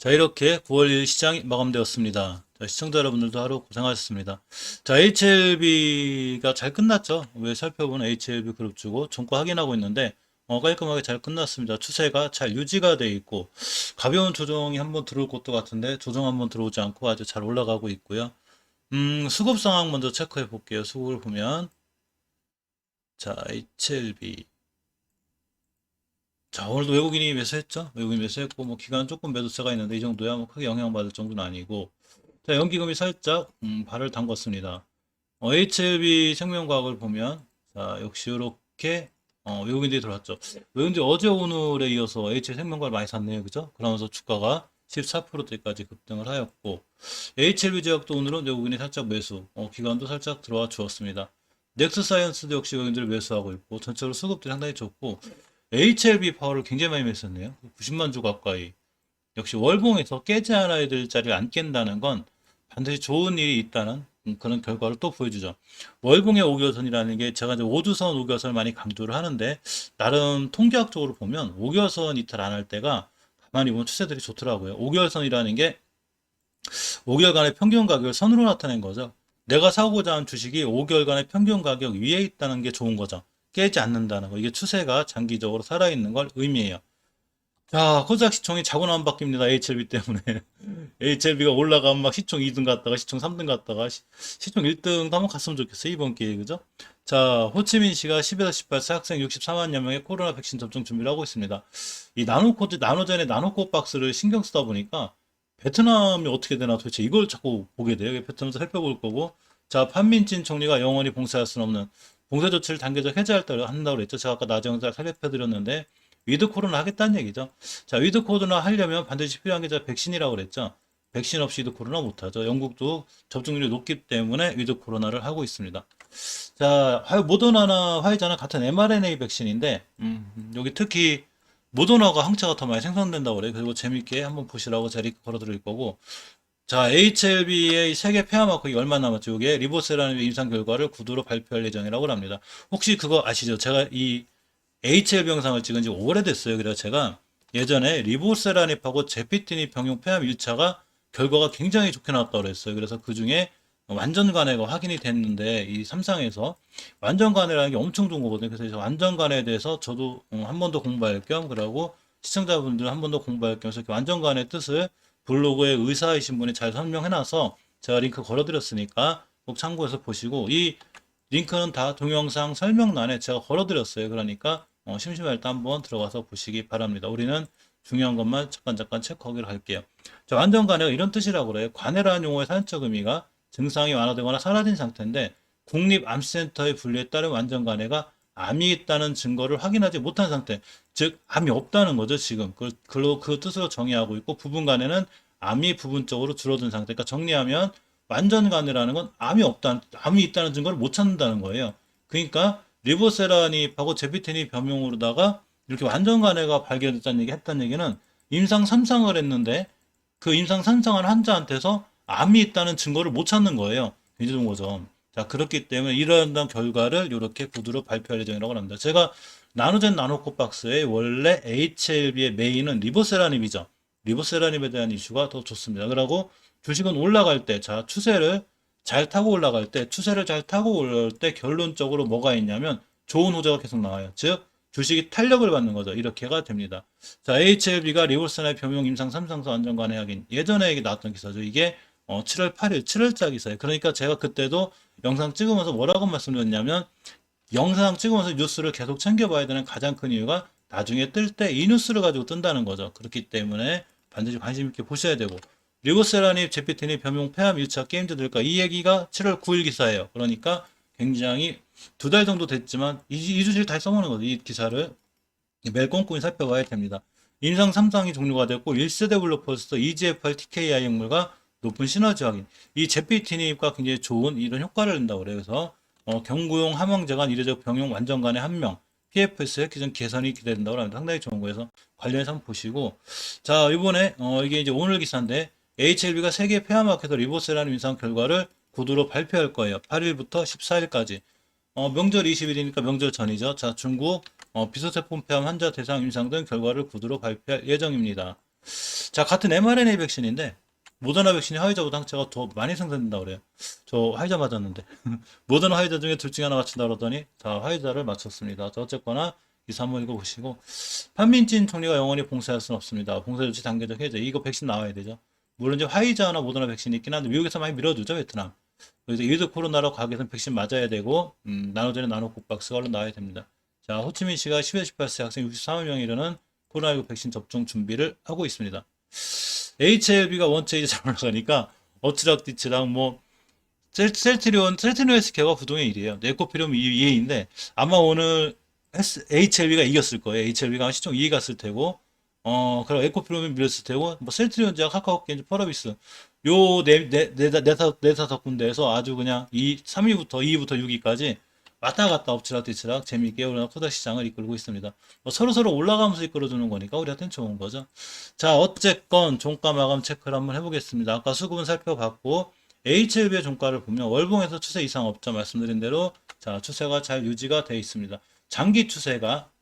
자, 이렇게 9월 1일 시장이 마감되었습니다. 자, 시청자 여러분들도 하루 고생하셨습니다. 자, HLB가 잘 끝났죠? 왜 살펴보면 HLB 그룹 주고 종가 확인하고 있는데, 깔끔하게 잘 끝났습니다. 추세가 잘 유지가 돼 있고, 가벼운 조정이 한번 들어올 것도 같은데, 조정 한번 들어오지 않고 아주 잘 올라가고 있고요. 수급 상황 먼저 체크해 볼게요. 수급을 보면, 자, HLB. 자, 오늘도 외국인이 매수했죠? 외국인이 매수했고, 뭐, 기간 조금 매도세가 있는데, 이 정도야 뭐 크게 영향받을 정도는 아니고, 자, 연기금이 살짝, 발을 담궜습니다. HLB 생명과학을 보면, 자, 역시 이렇게, 외국인들이 들어왔죠. 외국인들이 어제 오늘에 이어서 HLB 생명과학을 많이 샀네요. 그죠? 그러면서 주가가 14%대까지 급등을 하였고, HLB 제약도 오늘은 외국인이 살짝 매수, 기관도 살짝 들어와 주었습니다. 넥스사이언스도 역시 외국인들이 매수하고 있고, 전체적으로 수급들이 상당히 좋고, HLB 파워를 굉장히 많이 매수했네요. 90만 주 가까이. 역시 월봉에서 깨지 않아야 될 자리를 안 깬다는 건 반드시 좋은 일이 있다는 그런 결과를 또 보여주죠. 월봉의 5개선이라는 게 제가 이제 5주선 5개선을 많이 강조를 하는데 나름 통계학적으로 보면 5개선 이탈 안 할 때가 가만히 보면 추세들이 좋더라고요. 5개선이라는 게 5개월간의 평균 가격을 선으로 나타낸 거죠. 내가 사고자 하는 주식이 5개월간의 평균 가격 위에 있다는 게 좋은 거죠. 깨지 않는다는 거. 이게 추세가 장기적으로 살아있는 걸 의미해요. 자, 코스닥 시총이 자고 나면 바뀝니다. HLB 때문에. HLB가 올라가면 막 시총 2등 갔다가 시총 3등 갔다가 시총 1등도 한번 갔으면 좋겠어요. 이번 기회에. 그죠? 자, 호치민시가 10에서 18세 학생 64만여 명의 코로나 백신 접종 준비를 하고 있습니다. 이 나노코드, 나노젠의 나노코 박스를 신경 쓰다 보니까 베트남이 어떻게 되나 도대체 이걸 자꾸 보게 돼요. 베트남에서 살펴볼 거고. 자, 판민진 총리가 영원히 봉쇄할 수는 없는 봉쇄 조치를 단계적 해제할 때 한다고 그랬죠. 제가 아까 낮에 영상 살펴드렸는데 위드 코로나 하겠다는 얘기죠. 자, 위드 코로나 하려면 반드시 필요한 게 백신이라고 그랬죠. 백신 없이 위드 코로나 못하죠. 영국도 접종률이 높기 때문에 위드 코로나를 하고 있습니다. 자, 모더나나 화이자는 같은 mRNA 백신인데, 여기 특히 모더나가 항체가 더 많이 생산된다고 그래요. 그리고 재밌게 한번 보시라고 제가 링크 걸어드릴 거고. 자, HLB의 세계 폐암학회 얼마 남았죠? 이게 리보세라는 임상 결과를 구두로 발표할 예정이라고 합니다. 혹시 그거 아시죠? 제가 이 HLB 영상을 찍은 지 오래됐어요. 그래서 제가 예전에 리보세라닙하고 제피티닙 병용 폐암 1차가 결과가 굉장히 좋게 나왔다고 그랬어요. 그래서 그 중에 완전 간해가 확인이 됐는데 이 삼상에서 완전 간해라는 게 엄청 좋은 거거든요. 그래서 완전 간해에 대해서 저도 한 번 더 공부할 겸 그러고 시청자분들 한 번 더 공부할 겸 이렇게 완전 간의 뜻을 블로그에 의사이신 분이 잘 설명해놔서 제가 링크 걸어드렸으니까 꼭 참고해서 보시고 이 링크는 다 동영상 설명란에 제가 걸어드렸어요. 그러니까 심심할 때 한번 들어가서 보시기 바랍니다. 우리는 중요한 것만 잠깐 체크하기로 할게요. 자, 완전 간해가 이런 뜻이라고 그래요. 관해라는 용어의 사전적 의미가 증상이 완화되거나 사라진 상태인데 국립암센터의 분류에 따른 완전 간해가 암이 있다는 증거를 확인하지 못한 상태, 즉 암이 없다는 거죠. 지금 그 뜻으로 정의하고 있고 부분 간해는 암이 부분적으로 줄어든 상태. 그러니까 정리하면 완전 간해라는 건 암이 있다는 증거를 못 찾는다는 거예요. 그러니까 리보세라닙하고 제피테닙 병용으로다가 이렇게 완전 간해가 발견됐다는 했다는 얘기는 임상 3상을 했는데 그 임상 3상한 환자한테서 암이 있다는 증거를 못 찾는 거예요. 굉장히 좋은 거죠. 자, 그렇기 때문에 이러한 결과를 이렇게 구두로 발표할 예정이라고 합니다. 제가 나노젠 나노코박스의 원래 HLB의 메인은 리보세라닙이죠. 리보세라닙에 대한 이슈가 더 좋습니다. 그리고 주식은 올라갈 때, 자, 추세를 잘 타고 올라갈 때, 추세를 잘 타고 올라갈 때 결론적으로 뭐가 있냐면 좋은 호재가 계속 나와요. 즉, 주식이 탄력을 받는 거죠. 이렇게가 됩니다. 자, HLB가 리보세라닙 병용 임상 3상서 안전관해 확인. 예전에 이게 나왔던 기사죠. 이게 7월 8일, 7월자 기사예요. 그러니까 제가 그때도 영상 찍으면서 뭐라고 말씀드렸냐면 영상 찍으면서 뉴스를 계속 챙겨봐야 되는 가장 큰 이유가 나중에 뜰 때 이 뉴스를 가지고 뜬다는 거죠. 그렇기 때문에 반드시 관심 있게 보셔야 되고 리보세라닙, 제피테닙, 병용 폐암 1차 게임즈 들까 이 얘기가 7월 9일 기사예요. 그러니까 굉장히 2달 정도 됐지만 2주씩 다 써먹는 거죠. 이 기사를 매일 꼼꼼히 살펴봐야 됩니다. 임상 3상이 종료가 됐고 1세 데블로퍼스 EGFR TKI 약물과 높은 시너지 확인. 이 제피티닙과 굉장히 좋은 이런 효과를 낸다고 그래요. 그래서 경구용 함황제간 이례적 병용 완전간의 한명 PFS의 기존 개선이 기대된다고 합니다. 상당히 좋은 거여서 관련해서 한번 보시고 자 이번에 이게 이제 오늘 기사인데 HLB가 세계 폐암학회에서 리보세라는 임상 결과를 구두로 발표할 거예요. 8일부터 14일까지. 명절 20일이니까 명절 전이죠. 자, 중국 비소세포 폐암 환자 대상 임상 등 결과를 구두로 발표할 예정입니다. 자, 같은 mRNA 백신인데 모더나 백신이 화이자보다 항체가 더 많이 생산된다 그래요. 저 화이자 맞았는데 모더나 화이자 중에 둘 중에 하나 맞춘다 그러더니 다 화이자를 맞췄습니다. 자, 어쨌거나 이사 한번 읽어보시고 판민진 총리가 영원히 봉쇄할 수는 없습니다. 봉쇄 조치 단계적 해제 이거 백신 나와야 되죠. 물론 이제 화이자나 모더나 백신이 있긴 한데 미국에서 많이 밀어주죠 베트남. 그래서 위드 코로나로 가기 위해서는 백신 맞아야 되고 나노전에 나노국박스가 얼른 나와야 됩니다. 자, 호치민시가 10에 18세 학생 63만 명이 이르는 코로나19 백신 접종 준비를 하고 있습니다. HLB가 원체 이제 잘 올라가니까 엎치락뒤치락 뭐 셀트리온 스케어가 부동의 1위에요. 에코피름 2위인데 아마 오늘 HLB가 이겼을 거예요. HLB가 시총 2위 갔을 테고 그리고 에코피름이 밀렸을 테고 뭐 셀트리온즈와 카카오게임즈, 펄어비스 요 네다섯 군데에서 아주 그냥 3위부터 2위부터 6위까지 왔다 갔다 엎치락뒤치락 재미있게 우리나라 코닥 시장을 이끌고 있습니다. 뭐 서로 올라가면서 이끌어주는 거니까 우리한테는 좋은 거죠. 자, 어쨌건 종가 마감 체크를 한번 해보겠습니다. 아까 수급은 살펴봤고 HLB의 종가를 보면 월봉에서 추세 이상 없죠. 말씀드린 대로 자, 추세가 잘 유지가 되어 있습니다.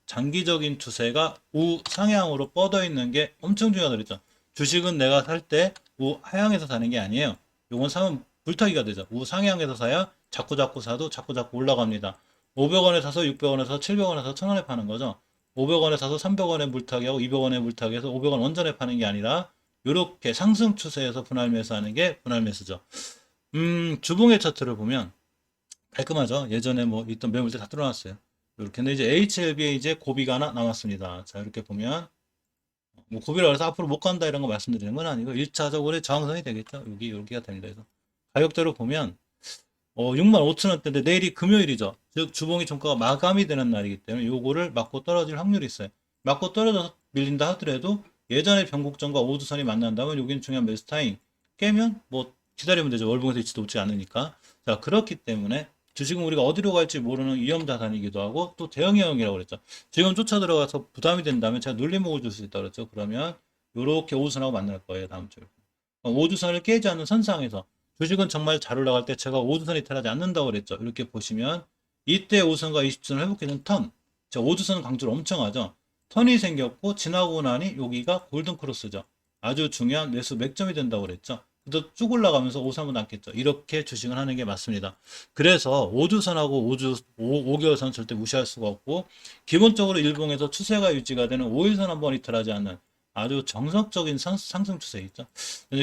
장기적인 추세가 우상향으로 뻗어 있는 게 엄청 중요하다 그랬죠. 주식은 내가 살 때 우하향에서 사는 게 아니에요. 요건 사면 불타기가 되죠. 우상향에서 사야 자꾸 사도 자꾸 올라갑니다. 500원에 사서 600원에 사서 700원에 사서 1000원에 파는 거죠. 500원에 사서 300원에 물타기하고 200원에 물타기해서 500원 원전에 파는 게 아니라 이렇게 상승 추세에서 분할 매수하는 게 분할 매수죠. 주봉의 차트를 보면 깔끔하죠. 예전에 뭐 있던 매물들 다 뚫어놨어요. 이렇게 근데 이제 HLB에 이제 고비가 하나 남았습니다. 자, 이렇게 보면 뭐 고비라 해서 앞으로 못 간다 이런 거 말씀드리는 건 아니고 1차적으로 저항선이 되겠죠. 여기가 됩니다. 그래서 가격대로 보면 65,000원대인데 내일이 금요일이죠. 즉 주봉이 종가가 마감이 되는 날이기 때문에 요거를 맞고 떨어질 확률이 있어요. 맞고 떨어져서 밀린다 하더라도 예전에 변곡점과 오두선이 만난다면 여기는 중요한 매수 타임 깨면 뭐 기다리면 되죠. 월봉에서 위치도 오지 않으니까. 자, 그렇기 때문에 주식은 우리가 어디로 갈지 모르는 위험 자산이기도 하고 또 대형이라고 그랬죠. 지금 쫓아 들어가서 부담이 된다면 제가 눌림목을 줄 수 있다 그랬죠. 그러면 요렇게 오두선하고 만날 거예요. 다음 주에. 오두선을 깨지 않는 선상에서 주식은 정말 잘 올라갈 때 제가 오두선 이탈하지 않는다고 그랬죠. 이렇게 보시면 이때 오선과 20선을 회복해준 턴. 자, 오두선 강조를 엄청 하죠. 턴이 생겼고 지나고 나니 여기가 골든 크로스죠. 아주 중요한 매수 맥점이 된다고 그랬죠. 또 쭉 올라가면서 오선은 남겠죠. 이렇게 주식을 하는 게 맞습니다. 그래서 5주선하고 5개월선 절대 무시할 수가 없고 기본적으로 일봉에서 추세가 유지가 되는 5일선 한번 이탈하지 않는 아주 정석적인 상승 추세 있죠.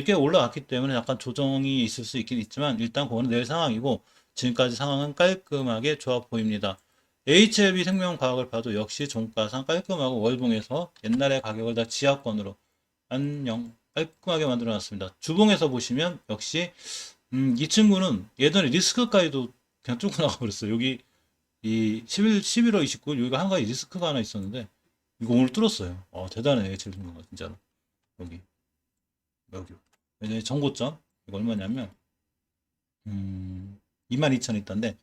꽤 올라왔기 때문에 약간 조정이 있을 수 있긴 있지만 일단 그거는 내일 상황이고 지금까지 상황은 깔끔하게 좋아 보입니다. HLB 생명과학을 봐도 역시 종가상 깔끔하고 월봉에서 옛날의 가격을 다 지하권으로 안녕 깔끔하게 만들어 놨습니다. 주봉에서 보시면 역시 이 친구는 예전에 리스크까지도 그냥 쭉 나가 버렸어요. 여기 이 11월 29일 여기가 한 가지 리스크가 하나 있었는데 이거 오늘 뚫었어요. 대단해 HLB 생명과학 진짜로. 여기 예전에 정고점 이거 얼마냐면 22,000원 있던데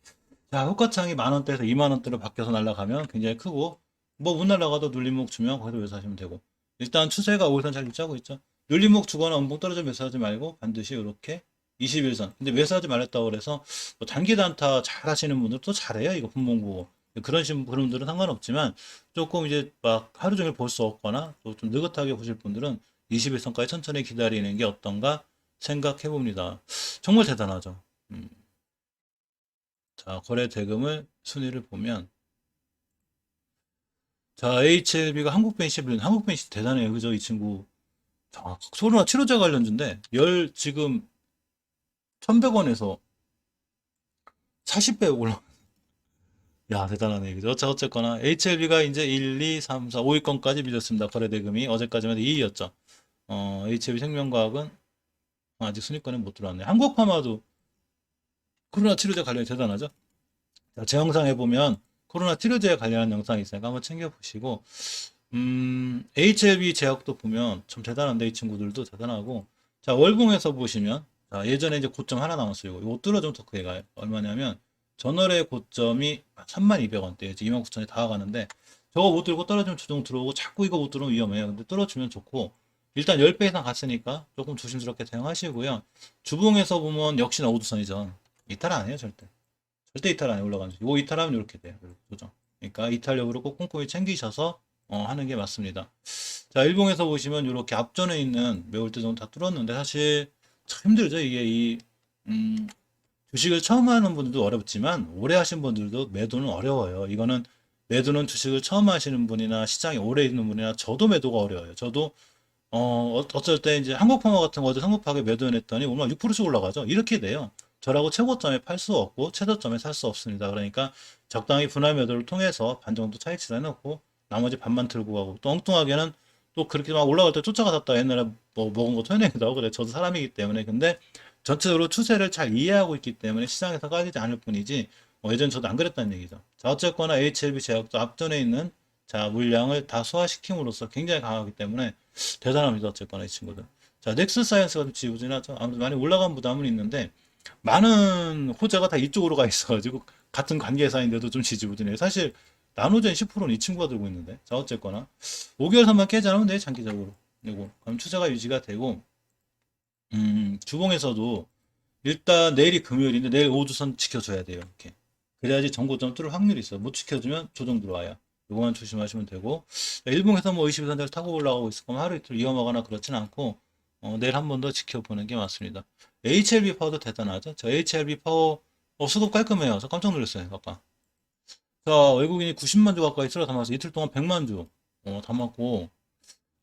자, 효과창이 만원대에서 2만원대로 바뀌어서 날아가면 굉장히 크고, 뭐, 못 날아가도 눌림목 주면 거기서 매수하시면 되고. 일단 추세가 5일선 잘 유지하고 있죠. 눌림목 주거나 음봉 떨어져 매수하지 말고 반드시 이렇게 21선. 근데 매수하지 말랬다고 그래서 뭐 단기 단타 잘 하시는 분들 또 잘해요. 이거 분봉 보고. 그런 분들은 상관없지만 조금 이제 막 하루 종일 볼 수 없거나 또 좀 느긋하게 보실 분들은 21선까지 천천히 기다리는 게 어떤가 생각해 봅니다. 정말 대단하죠. 자, 거래 대금을 순위를 보면 자, HLB가 한국벤시 대단해요. 그죠? 이 친구. 자, 코로나 치료제 관련주인데 지금 1,100원에서 40배 올라. 야, 대단하네. 그죠? 자, 어쨌거나 HLB가 이제 1, 2, 3, 4, 5위권까지 밀렸습니다. 거래 대금이 어제까지만 2위였죠. HLB 생명과학은 아직 순위권에 못 들어왔네요. 한국파마도 코로나 치료제 관련이 대단하죠. 자, 제 영상에 보면 코로나 치료제에 관련한 영상이 있으니까 한번 챙겨보시고 HLB 제약도 보면 참 대단한데 이 친구들도 대단하고 자, 월봉에서 보시면 자, 예전에 이제 고점 하나 남았어요. 이거 뚫어주면 더 크게 가요. 얼마냐면 전월의 고점이 32,000원대 29,000원에 다 가는데 저거 못 들고 떨어지면 주종 들어오고 자꾸 이거 못 들어오면 위험해요. 근데 뚫어주면 좋고 일단 10배 이상 갔으니까 조금 조심스럽게 대응하시고요. 주봉에서 보면 역시나 오두선이죠. 이탈 안 해요 절대. 절대 이탈 안 해 올라가는 요 이탈하면 이렇게 돼요. 조정. 그러니까 이탈력으로 꼭 꼼꼼히 챙기셔서 하는 게 맞습니다. 자, 일봉에서 보시면 이렇게 앞전에 있는 매물대 정도 다 뚫었는데 사실 참 힘들죠. 이게 음, 주식을 처음 하는 분들도 어렵지만 오래 하신 분들도 매도는 어려워요. 이거는 매도는 주식을 처음 하시는 분이나 시장에 오래 있는 분이나 저도 매도가 어려워요. 저도 어쩔 때 이제 한국파마 같은 거 어제 성급하게 매도해냈더니 오늘 6%씩 올라가죠. 이렇게 돼요. 저라고 최고점에 팔 수 없고 최저점에 살 수 없습니다. 그러니까 적당히 분할 매도를 통해서 반 정도 차익 실현해놓고 나머지 반만 들고 가고 또 엉뚱하게는 또 그렇게 막 올라갈 때 쫓아가 샀다 옛날에 뭐 먹은 거 토해내기도 하고 그래. 저도 사람이기 때문에 근데 전체적으로 추세를 잘 이해하고 있기 때문에 시장에서 까지지 않을 뿐이지 예전 저도 안 그랬다는 얘기죠. 자 어쨌거나 HLB 제약도 앞전에 있는 자 물량을 다 소화시킴으로써 굉장히 강하기 때문에 대단합니다. 어쨌거나 이 친구들. 자, 넥스 사이언스가 좀 지부진하죠. 아무튼 많이 올라간 부담은 있는데 많은 호재가 다 이쪽으로 가 있어가지고 같은 관계사인데도 좀 지지부진해요. 사실 나노젠 10%는 이 친구가 들고 있는데. 자, 어쨌거나 5개월 선만 깨지 않으면 돼 장기적으로. 이거 그럼 추세가 유지가 되고 주봉에서도 일단 내일이 금요일인데 내일 5주선 지켜줘야 돼요. 이렇게. 그래야지 전고점 뚫을 확률이 있어요. 못 지켜주면 조정 들어와요. 요거만 조심하시면 되고 일봉에서 뭐 22선대를 타고 올라가고 있을 거면 하루 이틀 위험하거나 그렇진 않고 내일 한 번 더 지켜보는 게 맞습니다. HLB 파워도 대단하죠. 저 HLB 파워 수급 깔끔해요. 저 깜짝 놀랐어요. 아까. 자 외국인이 90만 주 가까이 쓸어 담아서 이틀 동안 100만 주 담았고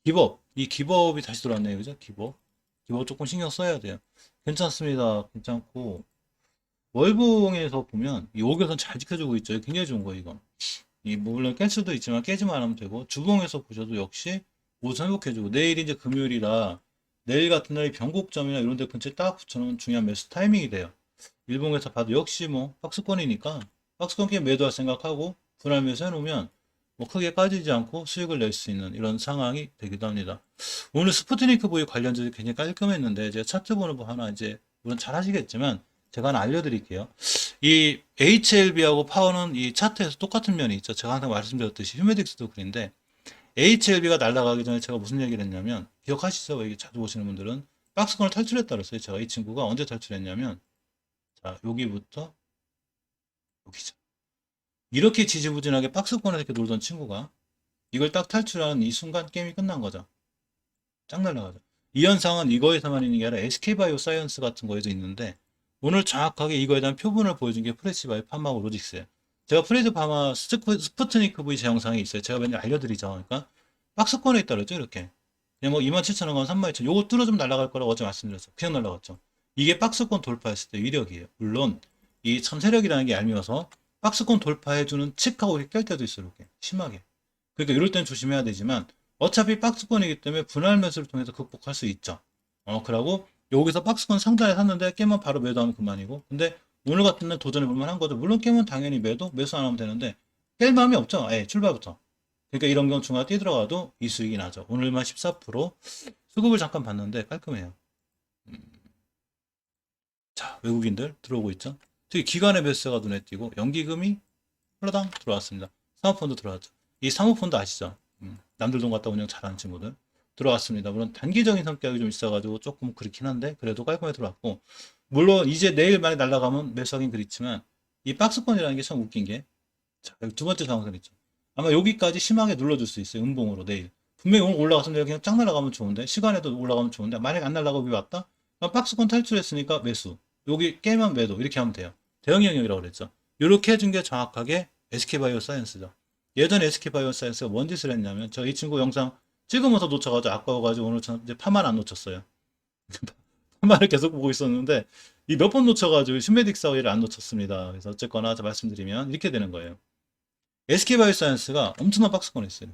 기법 이 기법이 다시 들어왔네요. 그죠? 기법 조금 신경 써야 돼요. 괜찮습니다. 괜찮고 월봉에서 보면 이 5개선 잘 지켜주고 있죠. 굉장히 좋은 거예요. 이거. 물론 깰 수도 있지만 깨지만 않으면 되고 주봉에서 보셔도 역시 오전 회복해주고 내일 이제 금요일이라 내일 같은 날이 변곡점이나 이런 데 근처에 딱 붙여놓은 중요한 매수 타이밍이 돼요. 일봉에서 봐도 역시 뭐 박스권이니까 박스권 게임 매도할 생각하고 분할 매수 해놓으면 뭐 크게 빠지지 않고 수익을 낼 수 있는 이런 상황이 되기도 합니다. 오늘 스푸트니크 V 관련주도 굉장히 깔끔했는데 제가 차트 보는 거 하나 이제 물론 잘 하시겠지만 제가 하나 알려드릴게요. 이 HLB하고 파워는 이 차트에서 똑같은 면이 있죠. 제가 항상 말씀드렸듯이 휴메딕스도 그런데 HLB가 날아가기 전에 제가 무슨 얘기를 했냐면 기억하시죠? 여기 자주 보시는 분들은 박스권을 탈출했다 그랬어요. 제가 이 친구가 언제 탈출했냐면 자 여기부터 여기죠. 이렇게 지지부진하게 박스권에서 이렇게 놀던 친구가 이걸 딱 탈출하는 이 순간 게임이 끝난 거죠. 짱 날라가죠. 이 현상은 이거에서만 있는 게 아니라 SK바이오 사이언스 같은 거에도 있는데 오늘 정확하게 이거에 대한 표본을 보여준 게 프레시바이오 파마고 로직스예요. 제가 프레드 파마 스푸트니크 V 제 영상이 있어요. 제가 맨날 알려드리죠. 그러니까 박스권에 있다 그랬죠. 이렇게. 그냥 뭐 27,000원, 32,000원 요거 뚫어주면 날아갈 거라고 어제 말씀드렸어요. 그냥 날아갔죠. 이게 박스권 돌파했을 때 위력이에요. 물론 이 참세력이라는 게 얄미워서 박스권 돌파해주는 칙하고 이렇게 깰 때도 있어요. 이렇게 심하게. 그러니까 이럴 땐 조심해야 되지만 어차피 박스권이기 때문에 분할 매수를 통해서 극복할 수 있죠. 그러고 여기서 박스권 상단에 샀는데 깨면 바로 매도하면 그만이고 근데 오늘 같은 날 도전해 볼만 한 거죠. 물론 깨면 당연히 매수 안 하면 되는데 깰 마음이 없죠. 출발부터. 그러니까 이런 경우 중간에 뛰들어가도 이 수익이 나죠. 오늘만 14% 수급을 잠깐 봤는데 깔끔해요. 자, 외국인들 들어오고 있죠. 특히 기관의 매수가 눈에 띄고 연기금이 홀라당 들어왔습니다. 사모펀드 들어왔죠. 이 사모펀드 아시죠? 남들 돈 갖다 운영 잘하는 친구들 들어왔습니다. 물론 단기적인 성격이 좀 있어가지고 조금 그렇긴 한데 그래도 깔끔하게 들어왔고 물론 이제 내일 만에 날아가면 매수하긴 그렇지만 이 박스권이라는 게 참 웃긴 게 자, 두 번째 상황선 있죠. 아마 여기까지 심하게 눌러줄 수 있어요. 음봉으로 내일. 분명히 오늘 올라갔으면 그냥 쫙 날아가면 좋은데 시간에도 올라가면 좋은데 만약에 안 날아가고 여기 왔다? 그럼 박스권 탈출했으니까 매수. 여기 깨면 매도 이렇게 하면 돼요. 대응 영역이라고 그랬죠. 이렇게 해준 게 정확하게 SK바이오 사이언스죠. 예전에 SK바이오 사이언스가 뭔 짓을 했냐면 저 이 친구 영상 찍으면서 놓쳐가지고 아까워가지고 오늘 이제 파만 안 놓쳤어요. 파마를 계속 보고 있었는데 이 몇 번 놓쳐가지고 신메딕 사웨이를 안 놓쳤습니다. 그래서 어쨌거나 말씀드리면 이렇게 되는 거예요. SK바이오사이언스가 엄청난 박스권을 했어요.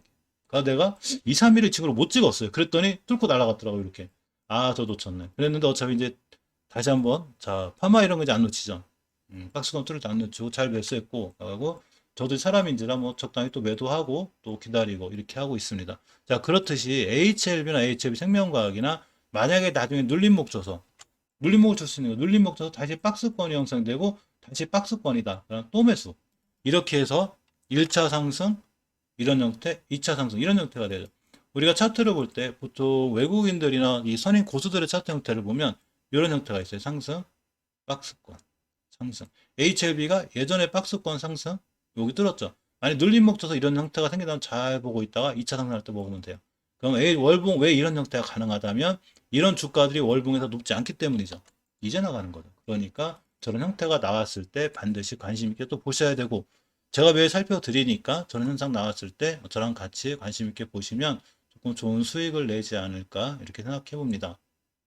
그러니까 내가 2, 3일을 친구로 못 찍었어요. 그랬더니 뚫고 날아갔더라고요. 이렇게. 아, 저 놓쳤네. 그랬는데 어차피 이제 다시 한번 자 파마 이런 거 이제 안 놓치죠. 박스권 뚫을 때 안 놓치고 잘 매수했고 하고 저도 사람인지라 뭐 적당히 또 매도하고 또 기다리고 이렇게 하고 있습니다. 자 그렇듯이 HLB나 HLB 생명과학이나 만약에 나중에 눌림목 줘서 눌림목을 줄 수 있는 거 눌림목 줘서 다시 박스권이 형성되고 다시 박스권이다. 그럼 또 매수. 이렇게 해서 1차 상승 이런 형태, 2차 상승 이런 형태가 되죠. 우리가 차트를 볼 때 보통 외국인들이나 이 선임 고수들의 차트 형태를 보면 이런 형태가 있어요. 상승, 박스권, 상승. HLB가 예전에 박스권 상승 여기 뚫었죠. 만약 눌림목 쳐서 이런 형태가 생기다면 잘 보고 있다가 2차 상승할 때 먹으면 돼요. 그럼 월봉 왜 이런 형태가 가능하다면 이런 주가들이 월봉에서 높지 않기 때문이죠. 이제 나가는 거죠. 그러니까 저런 형태가 나왔을 때 반드시 관심 있게 또 보셔야 되고 제가 매일 살펴드리니까 저런 현상 나왔을 때 저랑 같이 관심 있게 보시면 조금 좋은 수익을 내지 않을까 이렇게 생각해 봅니다.